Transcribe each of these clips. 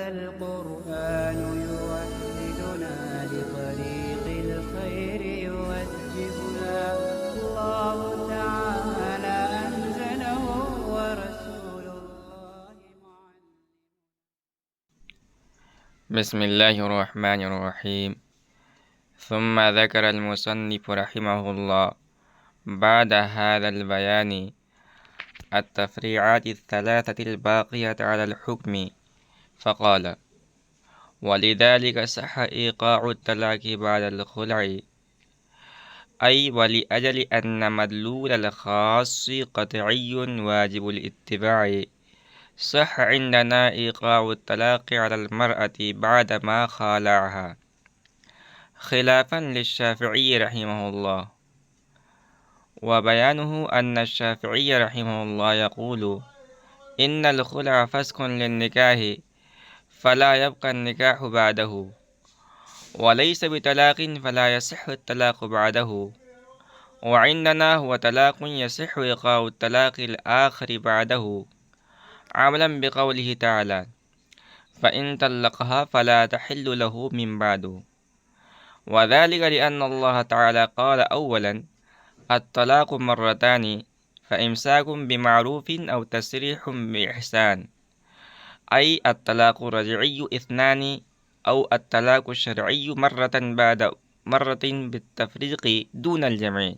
القرآن يوحدنا لطريق الخير يوجهنا الله تعالى أنزله ورسول الله معلم. بسم الله الرحمن الرحيم. ثم ذكر المصنف رحمه الله بعد هذا البيان التفريعات الثلاثة الباقية على الحكم فقال: ولذلك صح إيقاع الطلاق بعد الخلع، أي ولأجل أن مدلول الخاص قطعي واجب الاتباع، صح عندنا إيقاع الطلاق على المرأة بعدما خالعها، خلافا للشافعي رحمه الله. وبيانه أن الشافعي رحمه الله يقول: إن الخلع فسخ للنكاح فلا يبقى النكاح بعده، وليس بطلاق فلا يصح الطلاق بعده، وعندنا هو طلاق يصح إيقاع الطلاق الآخر بعده، عملا بقوله تعالى: فإن طلقها فلا تحل له من بعد. وذلك لأن الله تعالى قال أولا: الطلاق مرتان فإمساك بمعروف أو تسريح بإحسان، أي الطلاق الرجعي اثنان أو الطلاق الشرعي مرة بعد مرة بالتفريق دون الجمع.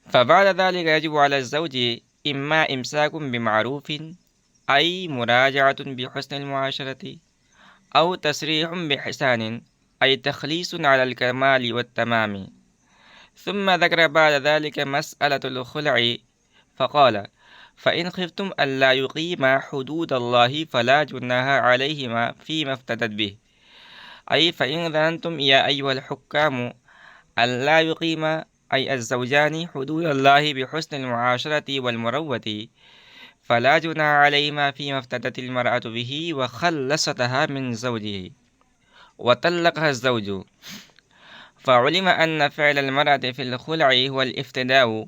فبعد ذلك يجب على الزوج إما إمساك بمعروف أي مراجعة بحسن المعاشرة، أو تسريح بإحسان أي تخليص على الكمال والتمام. ثم ذكر بعد ذلك مسألة الخلع فقال: فإن خفتم ألا يقيما حدود الله فلا جناح عليهما فيما افتدت به، أي فإن ظننتم يا أيها الحكام ألا يقيما أي الزوجان حدود الله بحسن المعاشرة والمروة فلا جناح عليهما فيما افتدت المرأة به وخلصتها من زوجه وطلقها الزوج. فعلم أن فعل المرأة في الخلع هو الافتداء،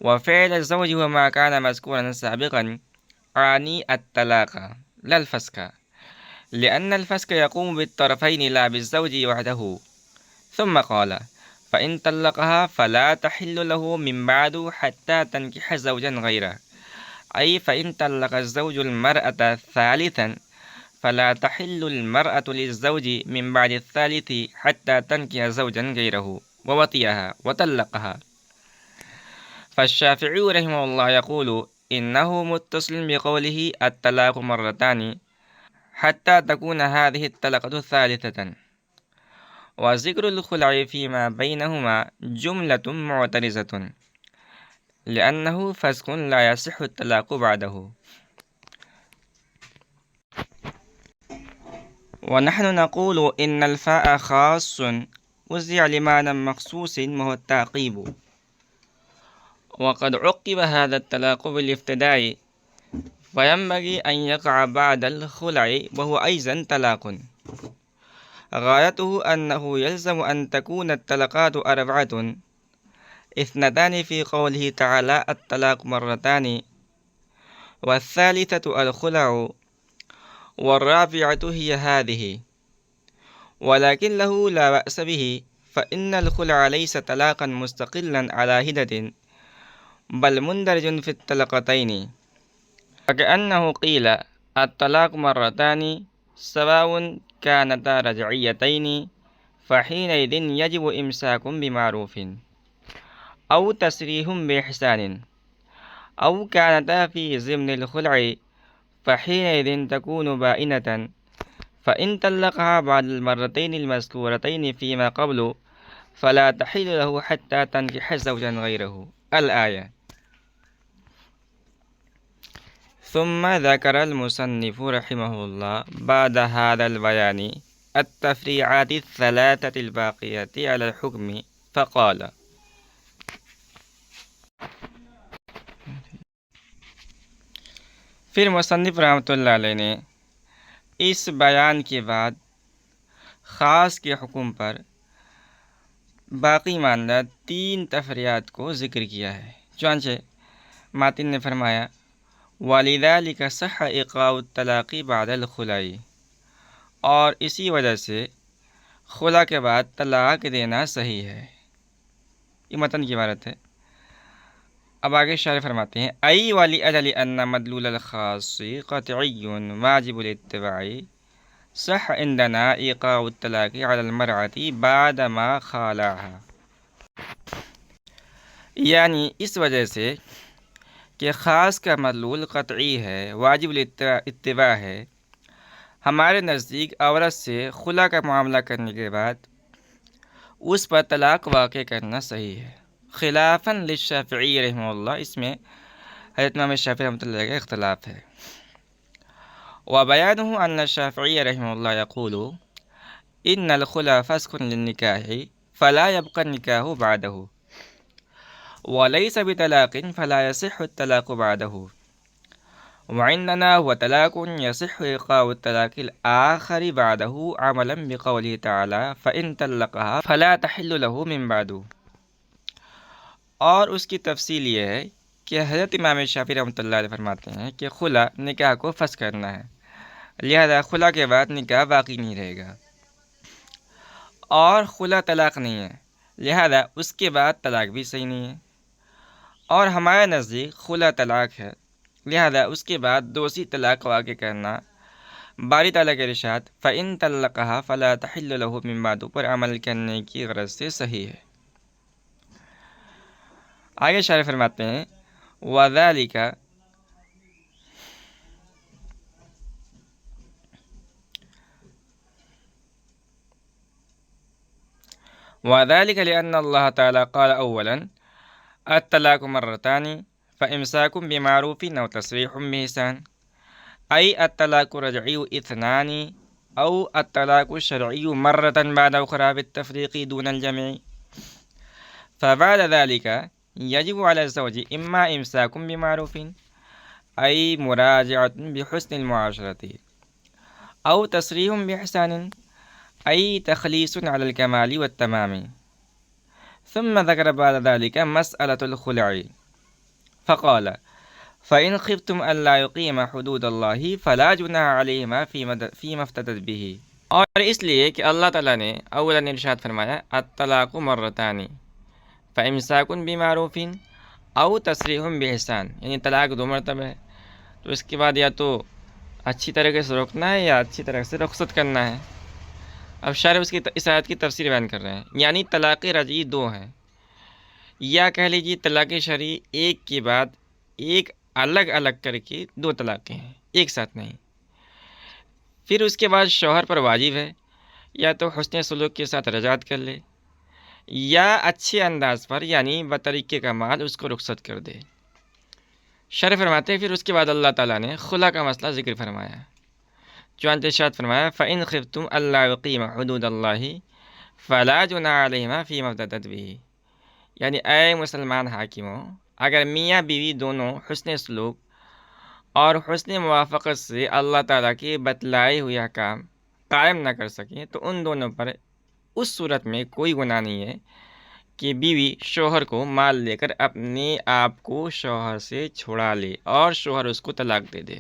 وفعل الزوج هو ما كان مذكورا سابقا، أعني الطلاق لا الفسخ، لأن الفسخ يقوم بالطرفين لا بالزوج وحده. ثم قال: فإن طلقها فلا تحل له من بعد حتى تنكح زوجا غيره، أي فإن طلق الزوج المرأة ثالثا فلا تحل المرأة للزوج من بعد الثالث حتى تنكح زوجا غيره ووطيها وطلقها. فالشافعي رحمه الله يقول: إنه متصل بقوله الطلاق مرتان حتى تكون هذه الطلقة ثالثة، وذكر الخلع فيما بينهما جملة معترضة، لأنه فسق لا يصح الطلاق بعده. ونحن نقول إن الفاء خاص وزع لمعنى مخصوص وهو التعقيب، وقد عقب هذا الطلاق بالافتداء، فينبغي أن يقع بعد الخلع وهو أيضا طلاق. غايته أنه يلزم أن تكون الطلقات أربعة، اثنتان في قوله تعالى الطلاق مرتان، والثالثة الخلع، والرابعة هي هذه. ولكن له لا بأس به، فإن الخلع ليس طلاقا مستقلا على هدة، بل مندرج في الطلقتين، فكأنه قيل الطلاق مرتان سواء كانتا رجعيتين، فحينئذ يجب إمساك بمعروف أو تسريح بإحسان، أو كانتا في ضمن الخلع فحينئذ تكون بائنة، فإن طلقها بعد المرتين المذكورتين فيما قبل فلا تحل له حتى تنكح زوجا غيره. الآية. ثم ذكر المصنف رحمه الله بعد هذا البيان التفريعات الثلاثة الباقية على الحكم فقال: پھر مصنف رحمۃ اللہ علیہ نے اس بیان کے بعد خاص کے حکم پر باقی ماندہ تین تفریعات کو ذکر کیا ہے. چنانچہ ماتن نے فرمایا: وَلِذَلِكَ صَحَّ إِيقَاعُ الطَّلَاقِ بَعْدَ الْخُلَعِ، اور اسی وجہ سے خلا کے بعد طلاق دینا صحیح ہے۔ یہ متن کی عبارت ہے۔ اب آگے شارح فرماتے ہیں ای والی اجل ان مدلول الخاص قطعی واجب الاتباع صح عندنا ایقاع الطلاق علی المرأة بعد ما خالعها، یعنی اس وجہ سے کہ خاص کا مدلول قطعی ہے، واجب الاتباع ہے، ہمارے نزدیک عورت سے خلا کا معاملہ کرنے کے بعد اس پر طلاق واقع کرنا صحیح ہے، خلافاً للشافعی رحمہ اللہ۔ اس میں حضرت امام شافعی رحمۃ اللہ کا اختلاف ہے۔ وبیانہ ان الشافعی رحمہ اللہ یقول ان الخلا فسخ للنکاح فلا يبقى النکاح بعدہ وليس بطلاق فلا يصح الطلاق بعده، وعندنا هو طلاق يصح إيقاع الطلاق الآخر بعده عملا بقوله تعالى فإن طلقها فلا تحل له من بعد۔ اور اس کی تفصیل یہ ہے کہ حضرت امام شافعی رحمۃ اللہ علیہ فرماتے ہیں کہ خلا نکاح کو فسخ کرنا ہے، لہذا خلا کے بعد نکاح باقی نہیں رہے گا، اور خلا طلاق نہیں ہے، لہذا اس کے بعد طلاق بھی صحیح نہیں ہے، اور ہمارے نزدیک خلا طلاق ہے، لہذا اس کے بعد دوسری طلاق واقع کرنا باری تعالیٰ کے ارشاد فَإِن طَلَّقَهَا فَلَا تَحِلُّ لَهُ مِن بَعْدُ پر عمل کرنے کی غرض سے صحیح ہے۔ آگے شارح فرماتے ہیں وَذَلِكَ لِأَنَّ اللَّهَ تَعَالَى قَالَ أَوَّلًا الطلاق مرتان فإمساك بمعروف أو تسريح بإحسان، أي الطلاق رجعي اثنان أو الطلاق الشرعي مرة بعد أخرى بالتفريق دون الجمع، فبعد ذلك يجب على الزوج إما إمساك بمعروف أي مراجعة بحسن المعاشرة أو تسريح بإحسان أي تخليص على الكمال والتمام، ثم ذكر بعد ذلك مسألة الخلع فقال فإن خفتم ألا يقيم حدود الله فلا جناح عليهما فيما افتدت به، اور اس لیے کہ اللہ تعالیٰ نے اولاً ارشاد فرمایا الطلاق مرتان فإمساك بمعروف أو تسريح بإحسان، یعنی طلاق دو مرتبہ ہے، تو اس کے بعد یا تو اچھی طریقے سے روکنا ہے یا اچھی طرح سے رخصت کرنا ہے۔ اب شارح اس آیت کی تفسیر بیان کر رہے ہیں، یعنی طلاق رجعی دو ہیں، یا کہہ لیجیے طلاق شرعی ایک کے بعد ایک الگ الگ کر کے دو طلاقیں ہیں، ایک ساتھ نہیں۔ پھر اس کے بعد شوہر پر واجب ہے یا تو حسن سلوک کے ساتھ رجعت کر لے یا اچھے انداز پر یعنی بطریقے کمال اس کو رخصت کر دے۔ شرح فرماتے ہیں پھر اس کے بعد اللہ تعالیٰ نے خلا کا مسئلہ ذکر فرمایا، چنانچہ ارشاد فرمایا فَإِنْ خِفْتُمْ أَلَّا يُقِيمَ حُدُودَ اللَّهِ فَلَا جُنَاحَ عَلَيْهِمَا فِيمَا افْتَدَتْ بِهِ، یعنی اے مسلمان حاکموں، اگر میاں بیوی دونوں حسن سلوک اور حسن موافقت سے اللہ تعالیٰ کے بتلائے ہوئے احکام قائم نہ کر سکیں تو ان دونوں پر اس صورت میں کوئی گناہ نہیں ہے کہ بیوی شوہر کو مال لے کر اپنے آپ کو شوہر سے چھڑا لے اور شوہر اس کو طلاق دے دے۔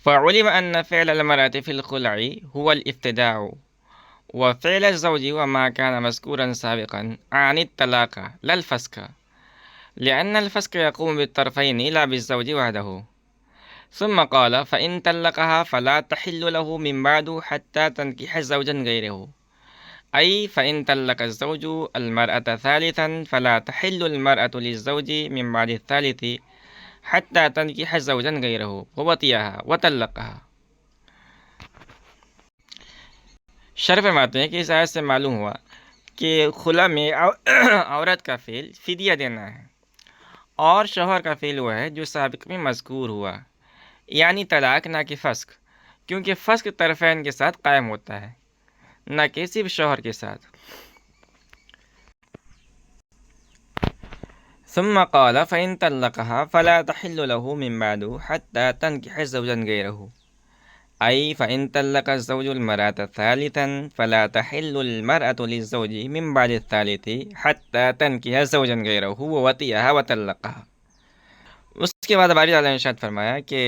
فعلم أن فعل المرأة في الخلع هو الابتداع وفعل الزوج وما كان مذكورا سابقا عن الطلاق لا الفسخ، لأن الفسخ يقوم بالطرفين لا بالزوج وحده، ثم قال فإن طلقها فلا تحل له من بعد حتى تنكح زوجا غيره، أي فإن طلق الزوج المرأة ثالثا فلا تحل المرأة للزوج من بعد الثالث حتى تنكح زوجا غيره ووطئها وطلقها۔ شرح فرماتے ہیں کہ اس آیت سے معلوم ہوا کہ خلا میں عورت کا فعل فدیہ دینا ہے، اور شوہر کا فعل وہ ہے جو سابق میں مذکور ہوا، یعنی طلاق نہ کہ فسخ، کیونکہ فسخ طرفین کے ساتھ قائم ہوتا ہے نہ کہ صرف شوہر کے ساتھ۔ ثم قال فإن طلقها فلا تحل له من بعد حتى تنكح زوجا غيره، أي فإن طلق الزوج المرأة ثالثا فلا تحل المرأة للزوج من بعد الثالث حتى تنكح زوجا غيره ووطئها وطلقها. اس کے بعد باری تعالیٰ نے ارشاد فرمایا کہ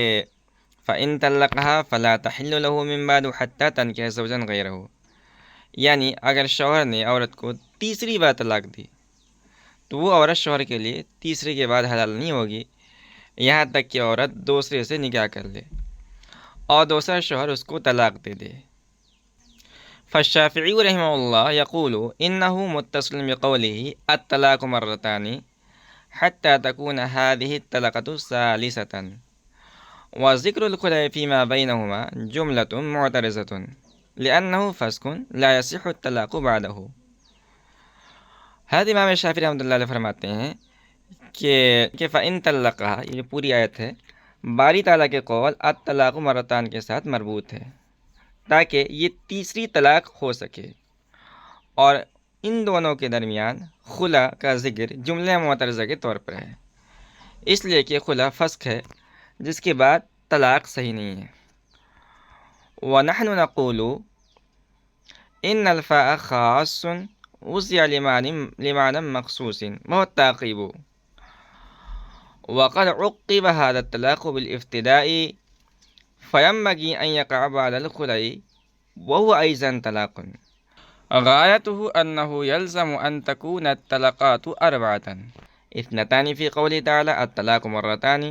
فإن طلقها فلا تحل له من بعد حتى تنكح زوجا غيره، یعنی اگر شوہر نے عورت کو تیسری بار طلاق دی تو وہ عورت شوہر کے لیے تیسرے کے بعد حلال نہیں ہوگی یہاں تک کہ عورت دوسرے سے نکاح کر لے اور دوسرا شوہر اس کو طلاق دے دے۔ فالشافعی رحمہ اللہ یقول انه متصل بقوله الطلاق مرتان حتى تكون هذه الطلقة ثالثة، وذكر الخلع فيما بينهما جملة معترضة لأنه فسق لا يصح الطلاق بعده۔ حضرت امام شافعی رحمۃ اللہ علیہ فرماتے ہیں کہ فإن طلقها، یہ پوری آیت ہے، باری تعالیٰ کے قول الطلاق مرتان کے ساتھ مربوط ہے تاکہ یہ تیسری طلاق ہو سکے، اور ان دونوں کے درمیان خلا کا ذکر جملہ معترضہ کے طور پر ہے، اس لیے کہ خلا فسق ہے جس کے بعد طلاق صحیح نہیں ہے۔ وَنَحْنُ نَقُولُ إِنَّ الْفَاءَ خَاصٌ وُسِعَ لِمَعْنًى مَخْصُوصٍ وَهُوَ التَّعْقِيبُ، وقد عقب هذا الطلاق بالابتداء فينبغي أن يقع بعد الخلع وهو أيضا طلاق، غايته أنه يلزم أن تكون الطلقات أربعة، اثنتان في قوله تعالى الطلاق مرتان،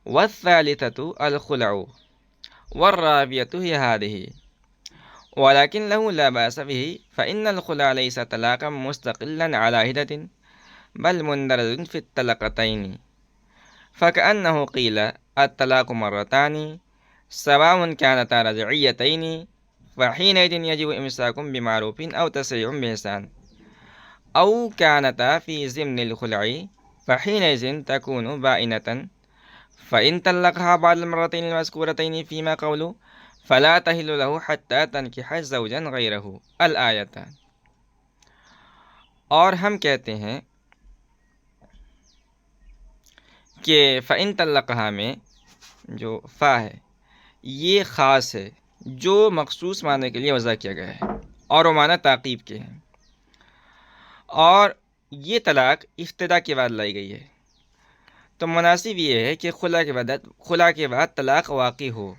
والثالثة الخلع، والرابعة هي هذه، ولكن له لا بأس به فإن الخلع ليس طلاقا مستقلا على حدة بل مندرج في الطلقتين، فكأنه قيل الطلاق مرتان سواء كانتا رجعيتين فحينئذ يجب إمساك بمعروف أو تسريح بإحسان، أو كانتا في ضمن الخلع فحينئذ تكون بائنة، فإن طلقها بعد المرتين المذكورتين فيما قوله فلا تحل له حتى تنكح زوجا غيره الآية۔ اور ہم کہتے ہیں کہ فإن طلقها میں جو فا ہے یہ خاص ہے جو مخصوص معنی کے لیے وضع کیا گیا ہے، اور وہ معنی تعقیب کے ہیں، اور یہ طلاق ابتدا کے بعد لائی گئی ہے، تو مناسب یہ ہے کہ خلا کے بعد طلاق واقع ہو۔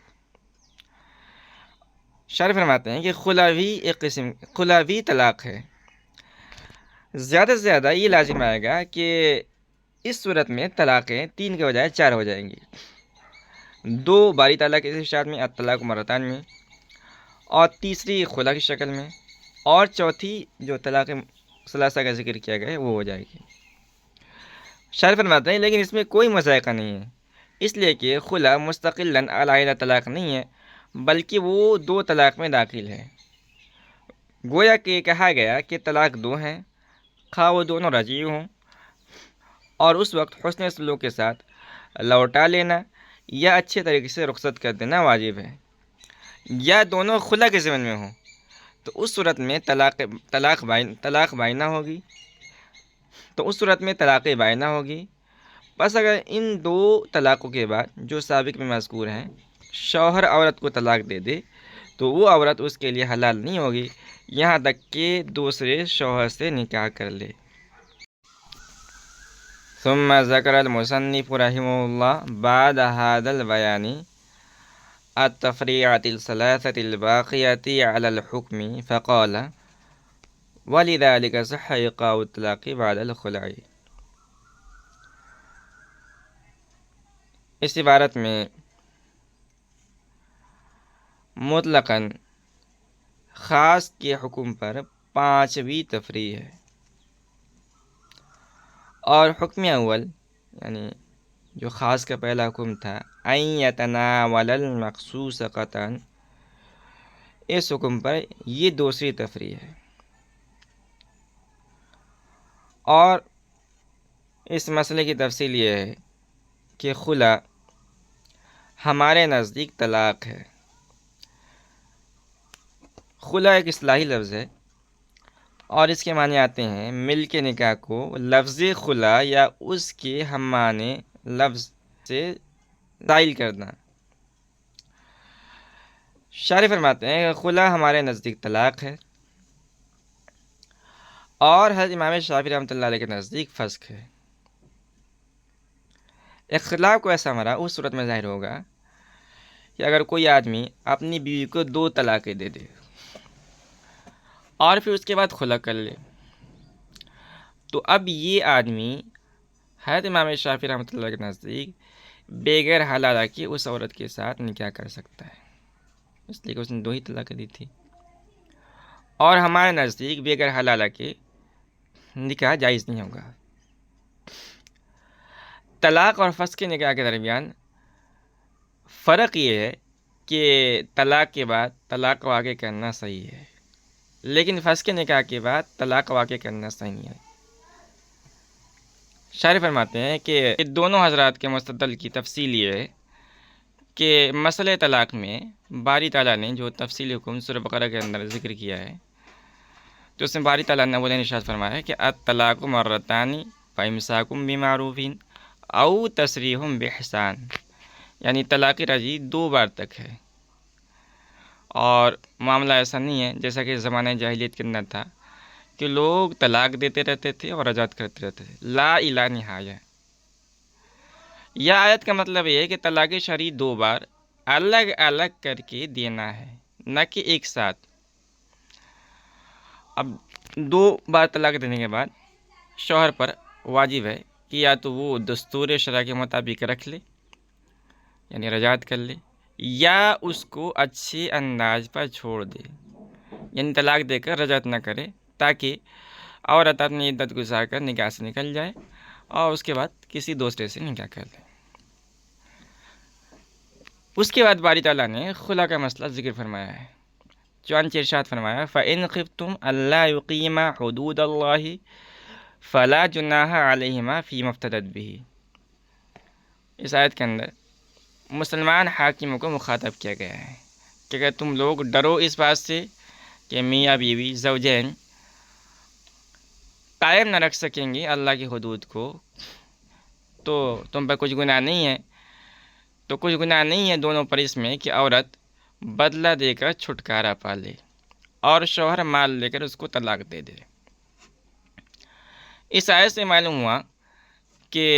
شارح فرماتے ہیں کہ خلاوی طلاق ہے، زیادہ سے زیادہ یہ لازم آئے گا کہ اس صورت میں طلاقیں 3 کے بجائے 4 ہو جائیں گی، 2 باری تعالیٰ کے ارشاد میں الطلاق مرتان میں، اور تیسری خلا کی شکل میں، اور چوتھی جو طلاق ثلاثہ کا ذکر کیا گیا ہے وہ ہو جائے گی۔ شارح فرماتے ہیں لیکن اس میں کوئی مذائقہ نہیں ہے، اس لیے کہ خلا مستقلاً علیحدہ طلاق نہیں ہے بلکہ وہ 2 طلاق میں داخل ہے، گویا کہ کہا گیا کہ طلاق 2 ہیں، خواہ وہ دونوں رجعی ہوں اور اس وقت حسن سلوک کے ساتھ لوٹا لینا یا اچھے طریقے سے رخصت کر دینا واجب ہے، یا دونوں خلا کے ضمن میں ہوں تو اس صورت میں طلاق بائنہ ہوگی، تو اس صورت میں طلاق بائنہ ہوگی۔ بس اگر ان 2 طلاقوں کے بعد جو سابق میں مذکور ہیں شوہر عورت کو طلاق دے دے تو وہ عورت اس کے لیے حلال نہیں ہوگی یہاں تک کہ دوسرے شوہر سے نکاح کر لے۔ ثم ذکر المصنف رحمہ اللہ بعد هذا البیان التفریعات الثلاثة الباقیة على الحکم فقال ولذلك صح ایقاع الطلاق بعد الخلع۔ اس عبارت میں مطلقاً خاص کے حکم پر 5ویں تفریع ہے، اور حکم اول یعنی جو خاص کا پہلا حکم تھا ان یتناول المخصوص قطعا، اس حکم پر یہ دوسری تفریع ہے، اور اس مسئلے کی تفصیل یہ ہے کہ خلا ہمارے نزدیک طلاق ہے۔ خلا ایک اصطلاحی لفظ ہے اور اس کے معنی آتے ہیں مل کے نکاح کو لفظ خلا یا اس کے ہم معنی لفظ سے زائل کرنا۔ شارح فرماتے ہیں کہ خلا ہمارے نزدیک طلاق ہے، اور حضرت امام شافعی رحمۃ اللہ علیہ کے نزدیک فسخ ہے۔ اختلاف کو ایسا ہمارا اس صورت میں ظاہر ہوگا کہ اگر کوئی آدمی اپنی بیوی کو 2 طلاقیں دے دے اور پھر اس کے بعد خلا کر لے، تو اب یہ آدمی حضرت امام شافعی رحمۃ اللہ کے نزدیک بغیر حلالہ کے اس عورت کے ساتھ نکاح کر سکتا ہے، اس لیے کہ اس نے 2 ہی طلاقیں دی تھی، اور ہمارے نزدیک بغیر حلالہ کے نکاح جائز نہیں ہوگا۔ طلاق اور فسخ کے نکاح کے درمیان فرق یہ ہے کہ طلاق کے بعد طلاق واقع کرنا صحیح ہے، لیکن فسخ کے نکاح کے بعد طلاق واقع کرنا صحیح نہیں ہے۔ شارح فرماتے ہیں کہ دونوں حضرات کے مستدل کی تفصیل یہ ہے کہ مسئلہ طلاق میں باری تعالیٰ نے جو تفصیلی حکم سورہ بقرہ کے اندر ذکر کیا ہے، تو اس میں باری تعالیٰ نے اولین ارشاد فرمایا ہے کہ الطلاق مرتان فامساکم بمعروف او تسریح باحسان، یعنی طلاق رجعی 2 بار تک ہے، اور معاملہ ایسا نہیں ہے جیسا کہ زمانہ جاہلیت کے اندر تھا کہ لوگ طلاق دیتے رہتے تھے اور رجعت کرتے رہتے تھے لا الہ نہایہ۔ یہ آیت کا مطلب یہ ہے کہ طلاق شرعی 2 بار الگ الگ کر کے دینا ہے، نہ کہ ایک ساتھ۔ اب 2 بار طلاق دینے کے بعد شوہر پر واجب ہے کہ یا تو وہ دستور شرع کے مطابق رکھ لے، یعنی رجعت کر لے، یا اس کو اچھے انداز پر چھوڑ دے، یعنی طلاق دے کر رجعت نہ کرے، تاکہ عورت اپنی عدت گزار کر نکاح سے نکل جائے اور اس کے بعد کسی دوسرے سے نکاح کر لے۔ اس کے بعد باری تعالیٰ نے خلا کا مسئلہ ذکر فرمایا ہے، چنانچہ ارشاد فرمایا فَإِنْ خِفْتُمْ أَلَّا يُقِيمَا حُدُودَ اللَّهِ فَلَا جُنَاحَ عَلَيْهِمَا فِي مَا افْتَدَتْ بِهِ۔ اس آیت کے اندر مسلمان حاکموں کو مخاطب کیا گیا ہے کہ اگر تم لوگ ڈرو اس بات سے کہ میاں بیوی زوجین قائم نہ رکھ سکیں گے اللہ کی حدود کو، تو تم پر کچھ گناہ نہیں ہے، تو کچھ گناہ نہیں ہے دونوں پر اس میں کہ عورت بدلہ دے کر چھٹکارا پا لے اور شوہر مال لے کر اس کو طلاق دے دے۔ اس آیت سے معلوم ہوا کہ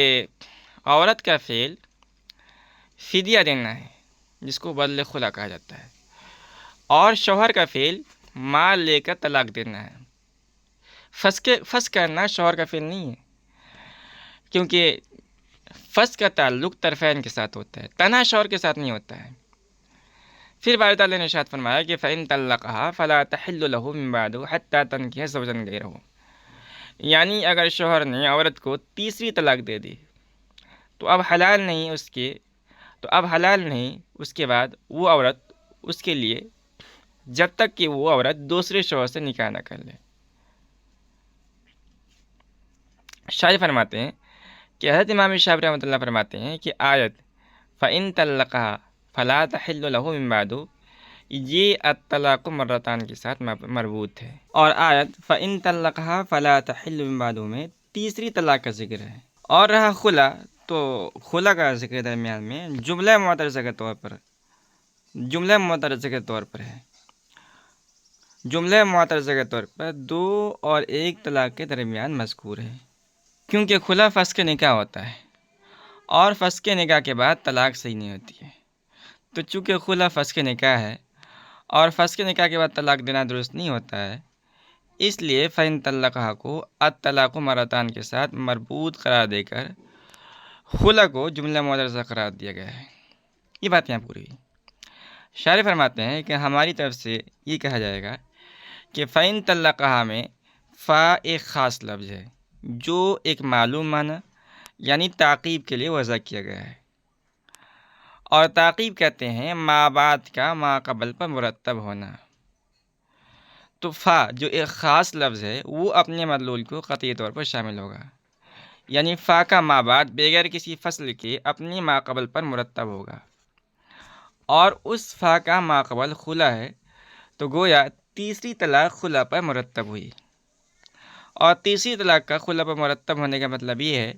عورت کا فعل فدیہ دینا ہے، جس کو بدل خلا کہا جاتا ہے، اور شوہر کا فعل مال لے کر طلاق دینا ہے۔ فسخ کرنا شوہر کا فعل نہیں ہے، کیونکہ فسخ کا تعلق طرفین کے ساتھ ہوتا ہے، تنہا شوہر کے ساتھ نہیں ہوتا ہے۔ پھر باری تعالیٰ نے ارشاد فرمایا کہ فَإِن طَلَّقَهَا فَلَا تَحِلُّ لَهُ مِن بَعْدُ حَتَّى تَنكِحَ زَوْجًا غَيْرَهُ، یعنی اگر شوہر نے عورت کو تیسری طلاق دے دی تو اب حلال نہیں اس کے بعد وہ عورت اس کے لیے، جب تک کہ وہ عورت دوسرے شوہر سے نکاح نہ کر لے۔ شارح فرماتے ہیں کہ حضرت امام شافعی رحمۃ اللہ فرماتے ہیں کہ آیت فَإِن طَلَّقَهَا فَلَا تَحِلُّ لَهُ مِن بَعْدُ یہ الطلاق مرتان کے ساتھ مربوط ہے، اور آیت فَإِن طَلَّقَهَا فَلَا تَحِلُّ مِن بَعْدُ میں تیسری طلاق کا ذکر ہے۔ اور رہا خلا، تو خلا کا ذکر درمیان میں جملہ معترضہ کے طور پر ہے۔ جملہ معترضہ کے طور پر 2 اور 1 طلاق کے درمیان مذکور ہے، کیونکہ خلا فسخ نکاح ہوتا ہے اور فسخ نکاح کے بعد طلاق صحیح نہیں ہوتی ہے، تو چونکہ خلا فسخ نکاح ہے اور فسخ نکاح کے بعد طلاق دینا درست نہیں ہوتا ہے، اس لیے فَإِن طَلَّقَهَا کو الطلاق مرتان کے ساتھ مربوط قرار دے کر خلا کو جملہ معترضہ قرار دیا گیا ہے۔ یہ بات یہاں پوری ہوئی۔ شارح فرماتے ہیں کہ ہماری طرف سے یہ کہا جائے گا کہ فَإِن طَلَّقَهَا میں فا ایک خاص لفظ ہے جو ایک معلوم معنی یعنی تعقیب کے لیے وضع کیا گیا ہے، اور تعقیب کہتے ہیں ما بعد کا ما قبل پر مرتب ہونا۔ تو فا جو ایک خاص لفظ ہے وہ اپنے مدلول کو قطعی طور پر شامل ہوگا، یعنی فا کا ما بعد بغیر کسی فصل کے اپنے ما قبل پر مرتب ہوگا، اور اس فا کا ما قبل خلا ہے، تو گویا تیسری طلاق خلا پر مرتب ہوئی، اور تیسری طلاق کا خلا پر مرتب ہونے کا مطلب یہ ہے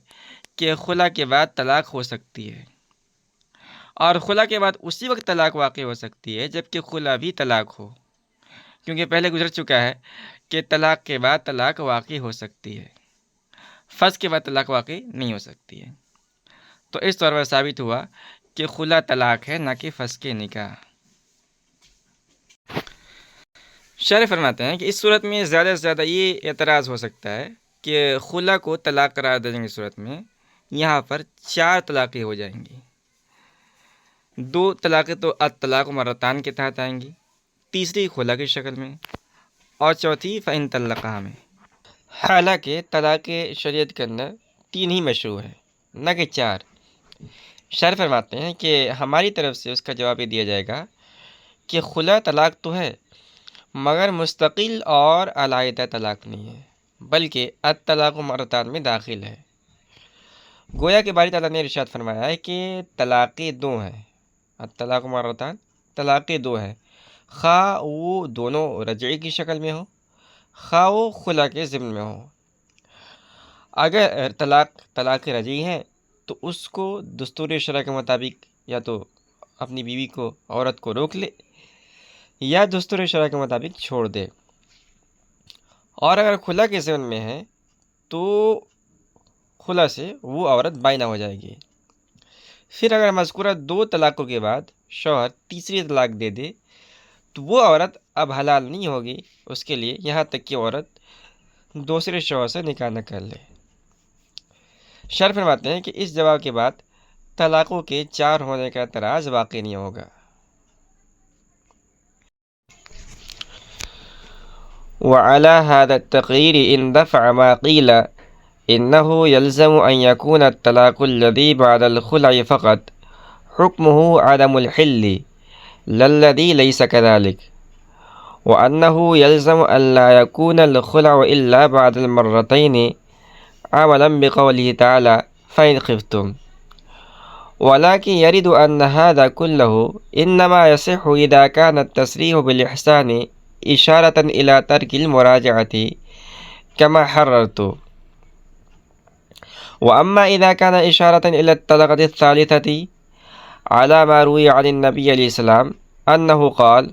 کہ خلا کے بعد طلاق ہو سکتی ہے، اور خلا کے بعد اسی وقت طلاق واقع ہو سکتی ہے جب کہ خلا بھی طلاق ہو، کیونکہ پہلے گزر چکا ہے کہ طلاق کے بعد طلاق واقع ہو سکتی ہے، فسخ کے بعد طلاق واقع نہیں ہو سکتی ہے۔ تو اس طور پر ثابت ہوا کہ خلا طلاق ہے، نہ کہ فسخ نکاح۔ شارح فرماتے ہیں کہ اس صورت میں زیادہ سے زیادہ یہ اعتراض ہو سکتا ہے کہ خلا کو طلاق قرار دینے کی صورت میں یہاں پر 4 طلاقیں ہو جائیں گی۔ 2 طلاقیں تو الطلاق مرتان کے تحت آئیں گی، تیسری خلا کی شکل میں، اور چوتھی فَإِن طَلَّقَهَا میں۔ حالانکہ طلاق شریعت کے اندر 3 ہی مشروع ہے، نہ کہ 4۔ شارح فرماتے ہیں کہ ہماری طرف سے اس کا جواب یہ دیا جائے گا کہ خلا طلاق تو ہے، مگر مستقل اور علیحدہ طلاق نہیں ہے، بلکہ الطلاق مرتان میں داخل ہے۔ گویا کہ باری تعالیٰ نے ارشاد فرمایا ہے کہ طلاقیں 2 ہیں، الطلاق مرتان، طلاقیں 2 ہیں، خواہ وہ دونوں رجعی کی شکل میں ہو، خواہ وہ خلا کے ضمن میں ہو۔ اگر طلاق رجعی ہے تو اس کو دستور شرع کے مطابق یا تو اپنی بیوی کو، عورت کو روک لے، یا دستور شرع کے مطابق چھوڑ دے۔ اور اگر خلا کے ضمن میں ہے تو خلا سے وہ عورت بائنہ ہو جائے گی۔ پھر اگر مذکورہ 2 طلاقوں کے بعد شوہر تیسری طلاق دے دے تو وہ عورت اب حلال نہیں ہوگی اس کے لیے، یہاں تک کہ عورت دوسرے شوہر سے نکاح نہ کر لے۔ شارح فرماتے ہیں کہ اس جواب کے بعد طلاقوں کے 4 ہونے کا اعتراض واقع نہیں ہوگا۔ وعلى هذا التقرير اندفع ما قيل إنه يلزم أن يكون الطلاق الذي بعد الخلع فقط حكمه عدم الحل لا الذي ليس كذلك، وأنه يلزم أن لا يكون الخلع إلا بعد المرتين عملا بقوله تعالى فإن خفتم، ولكن يرد أن هذا كله إنما يصح إذا كان التصريح بالإحسان إشارة إلى ترك المراجعة كما حررت، وأما إذا كان إشارة إلى الطلقة الثالثة على ما روي عن النبي عليه السلام أنه قال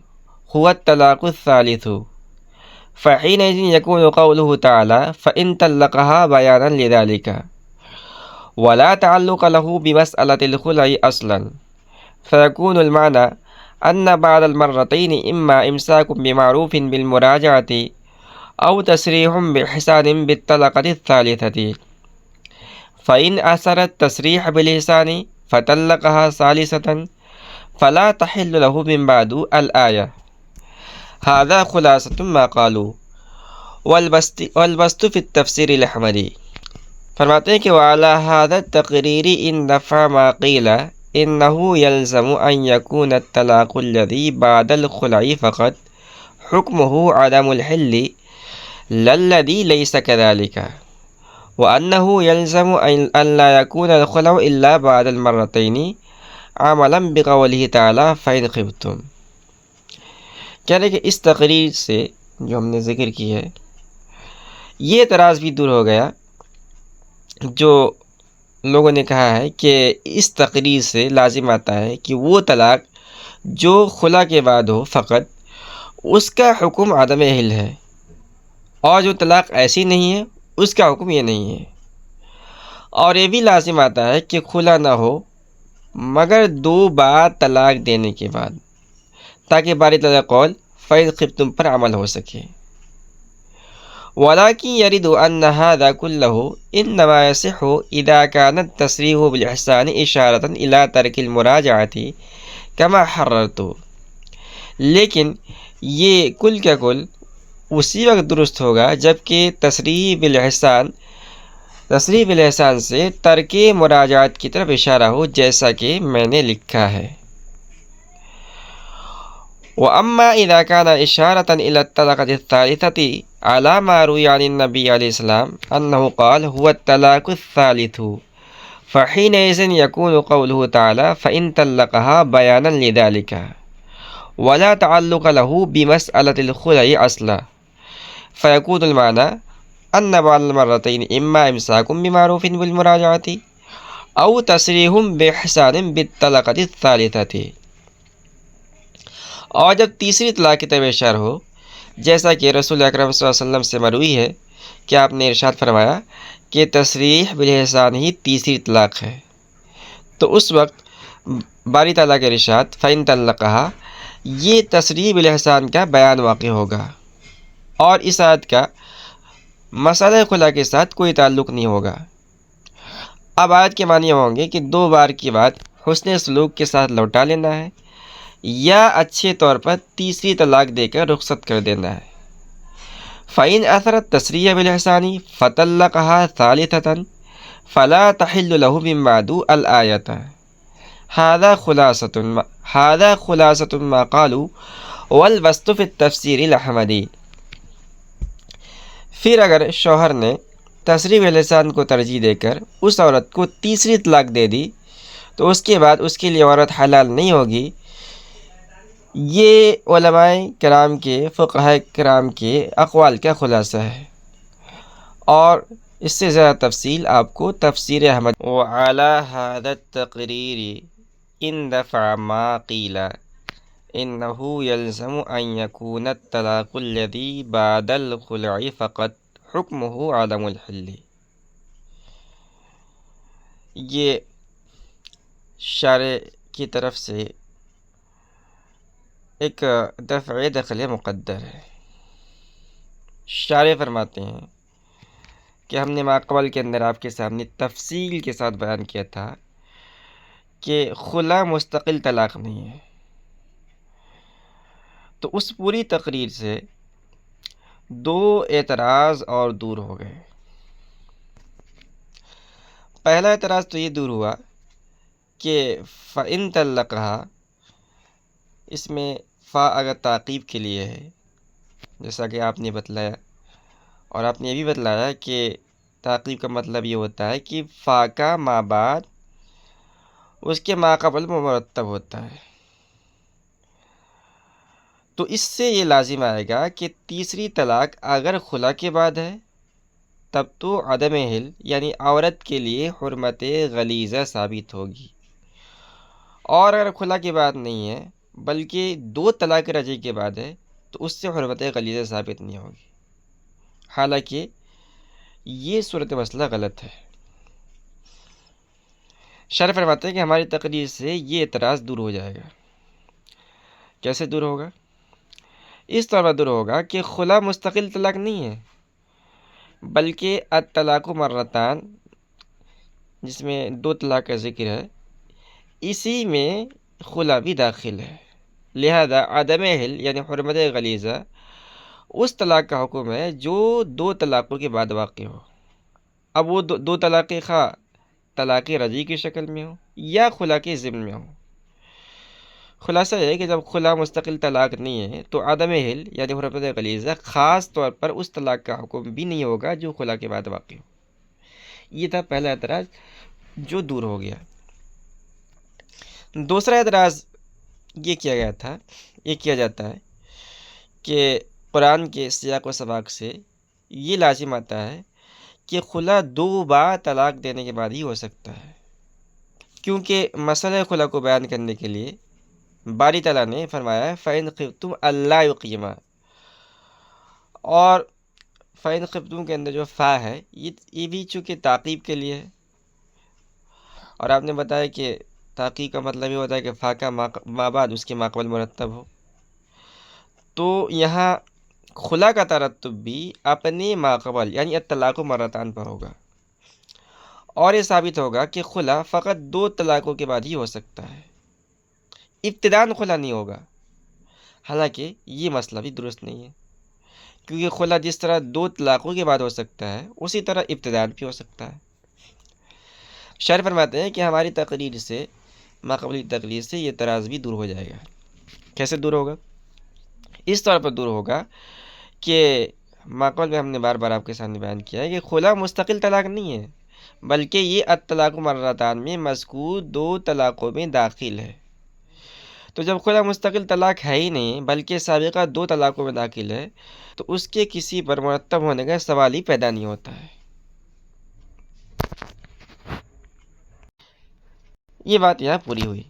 هو الطلاق الثالث، فحينئذ يكون قوله تعالى فإن طلقها بيانا لذلك، ولا تعلق له بمسألة الخلع أصلا، فيكون المعنى أن بعد المرتين إما إمساك بمعروف بالمراجعة أو تسريح بإحسان بالطلقة الثالثة، فإن أثر التسريح بالإحسان فطلقها ثالثة فلا تحل له من بعد الآية۔ هذا خلاصة ما قالوا، والبسط في التفسير الأحمدي۔ فرماتے ہیں کہ وعلى هذا التقرير اندفع ما قيل إنه يلزم أن يكون الطلاق الذي بعد الخلع فقط حكمه عدم الحل لا الذي ليس كذلك، وأنه يلزم أن لا يكون الخلع إلا بعد المرتين عملا بقوله تعالى فإن خفتم۔ کہہ رہے کہ اس تقریر سے جو ہم نے ذکر کی ہے یہ اعتراض بھی دور ہو گیا جو لوگوں نے کہا ہے کہ اس تقریر سے لازم آتا ہے کہ وہ طلاق جو خلا کے بعد ہو فقط اس کا حکم عدم حل ہے، اور جو طلاق ایسی نہیں ہے اس کا حکم یہ نہیں ہے۔ اور یہ بھی لازم آتا ہے کہ خلا نہ ہو مگر 2 بار طلاق دینے کے بعد، تاکہ باری تعالیٰ قول فَإِنْ خِفْتُمْ پر عمل ہو سکے۔ ولكن يرد أن هذا كله إنما يصح إذا كان التصريح بالإحسان إشارة إلى ترك المراجعة كما حررت، لیکن یہ کل کا کل اسی وقت درست ہوگا جبکہ تصریح بالإحسان سے ترک مراجعت کی طرف اشارہ ہو، جیسا کہ میں نے لکھا ہے۔ وأما إذا كان إشارة إلى الطلقة الثالثة على ما روي عن النبي عليه السلام أنه قال هو الطلاق الثالث، فحينئذ يكون قوله تعالى فإن طلقها بيانا لذلك، ولا تعلق له بمسألة الخلع أصلا، فيكون المعنى أن بعد المرتين إما إمساك بمعروف بالمراجعة او تصریح بإحسان بالطلقۃ الثالثۃ، اور جب تیسری طلاق کی طرف اشارہ ہو، جیسا کہ رسول اکرم صلی اللہ علیہ وسلم سے مروی ہے کہ آپ نے ارشاد فرمایا کہ تصریح بالإحسان ہی تیسری طلاق ہے، تو اس وقت باری تعالیٰ کے ارشاد فَإِن طَلَّقَهَا، یہ تصریح بالإحسان کا بیان واقع ہوگا، اور اس آیت کا مسئلہ خلا کے ساتھ کوئی تعلق نہیں ہوگا۔ اب آیت کے معنی ہوں گے کہ 2 بار کی بات حسن سلوک کے ساتھ لوٹا لینا ہے، یا اچھے طور پر تیسری طلاق دے کر رخصت کر دینا ہے۔ فَإِنْ أَثَرَ التَّسْرِيحَ بِالْإِحْسَانِ فَطَلَّقَهَا ثَالِثَةً فَلَا تَحِلُّ لَهُ مِن بَعْدُ الْآيَةَ، هذا خلاصة ما قالوا والبسط في التفسير الأحمدي۔ پھر اگر شوہر نے تصریح بالإحسان کو ترجیح دے کر اس عورت کو تیسری طلاق دے دی تو اس کے بعد اس کے لیے عورت حلال نہیں ہوگی۔ یہ علماء کرام کے، فقہاء کرام کے اقوال کا خلاصہ ہے، اور اس سے زیادہ تفصیل آپ کو تفسیر احمد وعلی هذا التقریر اندفع ما قیل انه يلزم ان يكون الطلاق الذي بعد الخلع فقط حکمه عدم الحل۔ یہ شارع کی طرف سے ایک دفع دخل مقدر ہے۔ شارع فرماتے ہیں کہ ہم نے ماقبل کے اندر آپ کے سامنے تفصیل کے ساتھ بیان کیا تھا کہ خلا مستقل طلاق نہیں ہے، تو اس پوری تقریر سے 2 اعتراض اور دور ہو گئے۔ پہلا اعتراض تو یہ دور ہوا کہ فَإِن طَلَّقَهَا، اس میں فا اگر تعقیب کے لیے ہے، جیسا کہ آپ نے بتلایا، اور آپ نے یہ بھی بتلایا کہ تعقیب کا مطلب یہ ہوتا ہے کہ فا کا ما بعد اس کے ما قبل مرتب ہوتا ہے، تو اس سے یہ لازم آئے گا کہ تیسری طلاق اگر خلا کے بعد ہے تب تو عدم حل یعنی عورت کے لیے حرمت غلیظہ ثابت ہوگی، اور اگر خلا کے بعد نہیں ہے بلکہ 2 طلاق رجعی کے بعد ہے تو اس سے حرمت غلیظہ ثابت نہیں ہوگی، حالانکہ یہ صورت مسئلہ غلط ہے۔ شارح فرماتے ہیں کہ ہماری تقریر سے یہ اعتراض دور ہو جائے گا۔ کیسے دور ہوگا؟ اس طور پر دور ہوگا کہ خلا مستقل طلاق نہیں ہے، بلکہ الطلاق مرتان، جس میں 2 طلاق کا ذکر ہے، اسی میں خلا بھی داخل ہے، لہذا عدم حل یعنی حرمت غلیظہ اس طلاق کا حکم ہے جو 2 طلاقوں کے بعد واقع ہو۔ اب وہ 2 طلاقیں خواہ طلاق رجعی کی شکل میں ہو یا خلا کے ضمن میں ہو۔ خلاصہ یہ ہے کہ جب خلا مستقل طلاق نہیں ہے تو عدم حل یعنی حرمت غلیظہ خاص طور پر اس طلاق کا حکم بھی نہیں ہوگا جو خلا کے بعد واقع ہو۔ یہ تھا پہلا اعتراض جو دور ہو گیا۔ دوسرا اعتراض یہ کیا جاتا ہے کہ قرآن کے سیاق و سباق سے یہ لازم آتا ہے کہ خلا 2 بار طلاق دینے کے بعد ہی ہو سکتا ہے، کیونکہ مسئلہ خلا کو بیان کرنے کے لیے باری تعالیٰ نے فرمایا فَإِنْ خِفْتُمْ أَلَّا يُقِيمَا، اور فَإِنْ خِفْتُمْ کے اندر جو فا ہے یہ بھی چونکہ تعقیب کے لیے ہے، اور آپ نے بتایا کہ تعقیب کا مطلب یہ ہوتا ہے کہ فا کا ما بعد اس کے ما قبل مرتب ہو، تو یہاں خلا کا ترتب بھی اپنے ما قبل یعنی الطلاق مرتان پر ہوگا، اور یہ ثابت ہوگا کہ خلا فقط 2 طلاقوں کے بعد ہی ہو سکتا ہے، ابتداً خلا نہیں ہوگا۔ حالانکہ یہ مسئلہ بھی درست نہیں ہے، کیونکہ خلا جس طرح 2 طلاقوں کے بعد ہو سکتا ہے اسی طرح ابتداً بھی ہو سکتا ہے۔ شارح فرماتے ہیں کہ ہماری تقریر سے، ماقبلی تقریر سے یہ اعتراض بھی دور ہو جائے گا۔ کیسے دور ہوگا؟ اس طور پر دور ہوگا کہ ماقبل میں ہم نے بار بار آپ کے سامنے بیان کیا ہے کہ خلا مستقل طلاق نہیں ہے، بلکہ یہ الطلاق مرتان میں مذکور 2 طلاقوں میں داخل ہے۔ تو جب خلا مستقل طلاق ہے ہی نہیں بلکہ سابقہ 2 طلاقوں میں داخل ہے تو اس کے کسی پر مرتب ہونے کا سوال ہی پیدا نہیں ہوتا ہے۔ یہ بات یہاں پوری ہوئی۔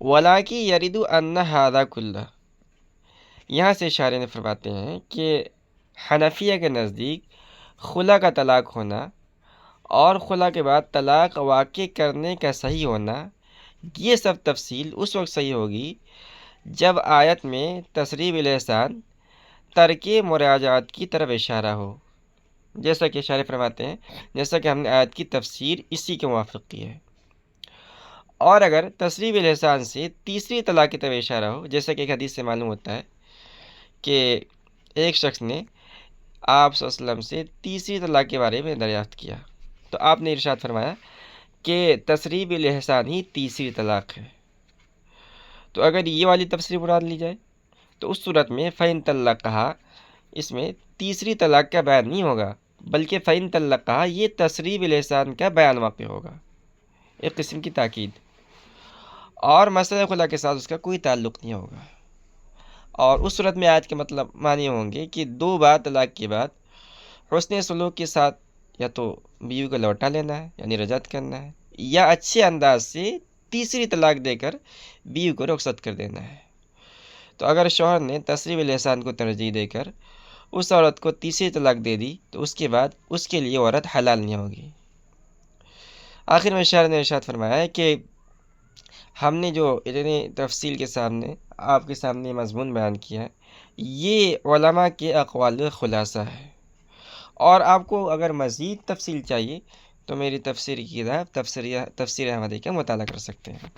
وَلَٰكِن يَرِدُ أَنَّ هَٰذَا كُلَّهُ، یہاں سے شارح نے فرماتے ہیں کہ حنفیہ کے نزدیک خلا کا طلاق ہونا اور خلا کے بعد طلاق واقع کرنے کا صحیح ہونا، یہ سب تفصیل اس وقت صحیح ہوگی جب آیت میں تصریح بالاحسان ترک مراجعات کی طرف اشارہ ہو، جیسا کہ شارح فرماتے ہیں، جیسا کہ ہم نے آیت کی تفسیر اسی کے موافق کی ہے۔ اور اگر تصریح بالاحسان سے تیسری طلاق کی طرف اشارہ ہو، جیسا کہ ایک حدیث سے معلوم ہوتا ہے کہ ایک شخص نے آپ صلی اللہ علیہ وسلم سے تیسری طلاق کے بارے میں دریافت کیا، تو آپ نے ارشاد فرمایا کہ تصریح بالاحسان ہی تیسری طلاق ہے۔ تو اگر یہ والی تفسیر مراد لی جائے تو اس صورت میں فَإِن طَلَّقَهَا، اس میں تیسری طلاق کا بیان نہیں ہوگا، بلکہ فَإِن طَلَّقَهَا یہ تصریح بالاحسان کا بیان واقع ہوگا، ایک قسم کی تاکید، اور مسئلہ خلا کے ساتھ اس کا کوئی تعلق نہیں ہوگا۔ اور اس صورت میں آیت کے مطلب معنی ہوں گے کہ دو بار طلاق کے بعد حسن سلوک کے ساتھ یا تو بیوی کو لوٹا لینا ہے یعنی رجعت کرنا ہے، یا اچھے انداز سے تیسری طلاق دے کر بیوی کو رخصت کر دینا ہے۔ تو اگر شوہر نے تصریح بالاحسان کو ترجیح دے کر اس عورت کو تیسری طلاق دے دی تو اس کے بعد اس کے لیے عورت حلال نہیں ہوگی۔ آخر میں شاعر نے ارشاد فرمایا ہے کہ ہم نے جو اتنی تفصیل کے سامنے آپ کے سامنے مضمون بیان کیا ہے، یہ علماء کے اقوال کا خلاصہ ہے، اور آپ کو اگر مزید تفصیل چاہیے تو میری تفسیر کی کتاب تفسیر احمدی کا مطالعہ کر سکتے ہیں۔